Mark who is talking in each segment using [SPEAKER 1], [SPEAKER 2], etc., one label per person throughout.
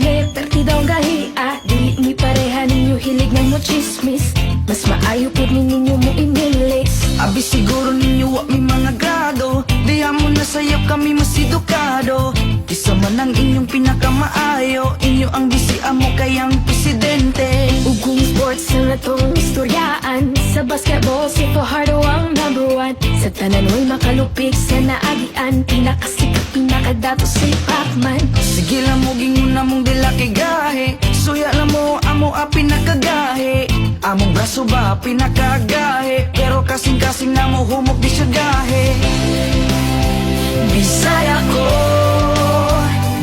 [SPEAKER 1] May partidaw gahiya, dili ni pareha ninyo hilig ng mo chismis. Mas maayo po ninyo mo imilis.
[SPEAKER 2] Abi siguro ninyo wa may mga grado, diha mo na sayo kami mas edukado. Isa man ang inyong pinakamaayo, inyo ang bisi amo kayang presidente.
[SPEAKER 1] Ugong sports na natong istoryaan, sa basketball si Fajardo ang #1. Sa tanan mo'y makalupig sa naagian, pinakasikat pinakadato si Pacman.
[SPEAKER 2] Sige lang mo gingon na mong dila kay gahe, suya lang mo amo a pinakagahe. Among braso ba pinakagahe, pero kasing-kasing na mo humok di siya gahe. Bisaya ko,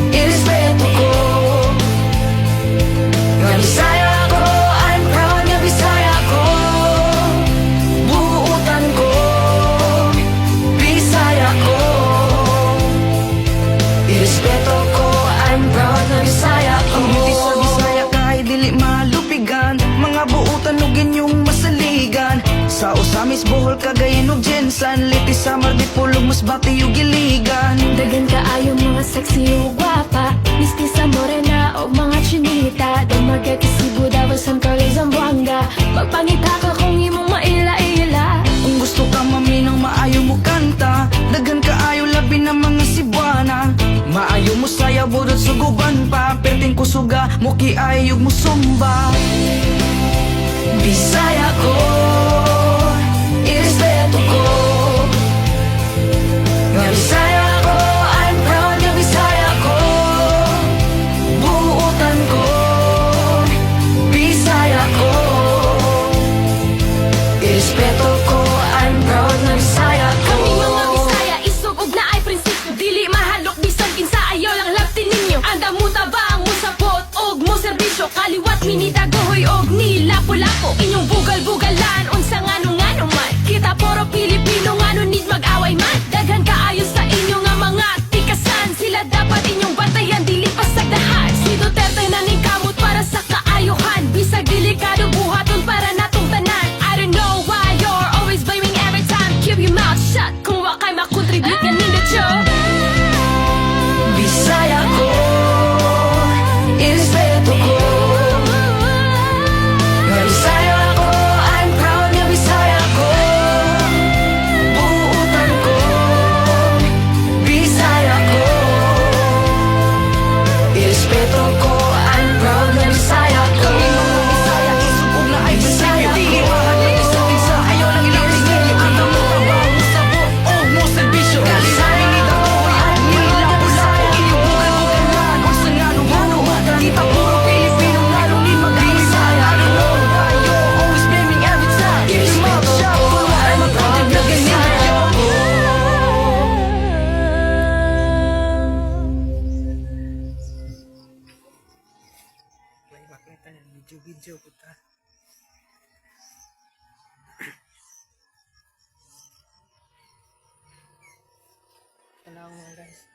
[SPEAKER 2] irespeto ko, nga Bisaya ko, I'm proud nga Bisaya ko. Buutan ko, Bisaya ko, irespeto ko, I'm proud nga Bisaya ko. Ang beauty sa Bisaya kahit dili malupigan, mga buutan ug inyong masaligan. Sa Osamis, Bohol, Cagayan ug Jensan, Liti, Samar, Dipolog, Masbate ug Iligan.
[SPEAKER 1] Dagan kaayo mga sexy o gwapa, mistisa morena o mga chinita. Dumagat Cebu, Davao, San Carlos, Zamboanga, magpangita ka kung imong maila-ila.
[SPEAKER 2] Kung gusto ka maminang maayo mo kanta, dagan kaayo labi ng mga Cebuana. Maayo mo sayaw, budot suguban pa, perting kusuga, muki ayog mo sumba. Bisaya ko, irespeto ko, nga Bisaya ko, I'm proud nga Bisaya ko. Buutan ko, Bisaya ko, irespeto ko, I'm proud nga Bisaya ko.
[SPEAKER 1] Kami mga Bisaya, isog og na ay prinsipyo, dili mahalok bisan kinsa ayaw lang labtin ninyo. Anda mo tabang mo sapot og mo serbisyo, kaliwat minita gohoy og ni lapo-lapo. Inyong bugal-bugalan, unsa ngano-ngano man, kita puro Pilipino ngano need mag-away man. Daghan kaayo sa inyo nga mga tikasan, sila dapat inyong bantayan, dili pasagdahan. Si Duterte na ning kamot para sa kaayuhan, bisag delikado buhaton para natong tanan. I don't know why you're always blaming every time, keep your mouth shut kung wa kay makontribute nga nindot yo.
[SPEAKER 2] Bisaya ko, irespeto ko, nga Bisaya ko, I'm proud nga Bisaya ko. Buutan ko, Bisaya ko, irespeto ko, I'm proud nga Bisaya ko. Kami mga Bisaya, isupog na ay Bisaya ko. Di mahalik sa kinsa, ayaw lang ilang tingin. Ang damo trabaho sa buong mo serbisyo. Galing sa minita ko, yan, nilapo-lapo. Inyong bugal-bugalan, kung sa ngano-ngano. Kita puro Pilipino, lalo ni mag-Bisaya. Tayo, always blaming every time. Keep your mouth shut, kung wala ay mag-content na ganito. Video puta. Tanawang mga guys.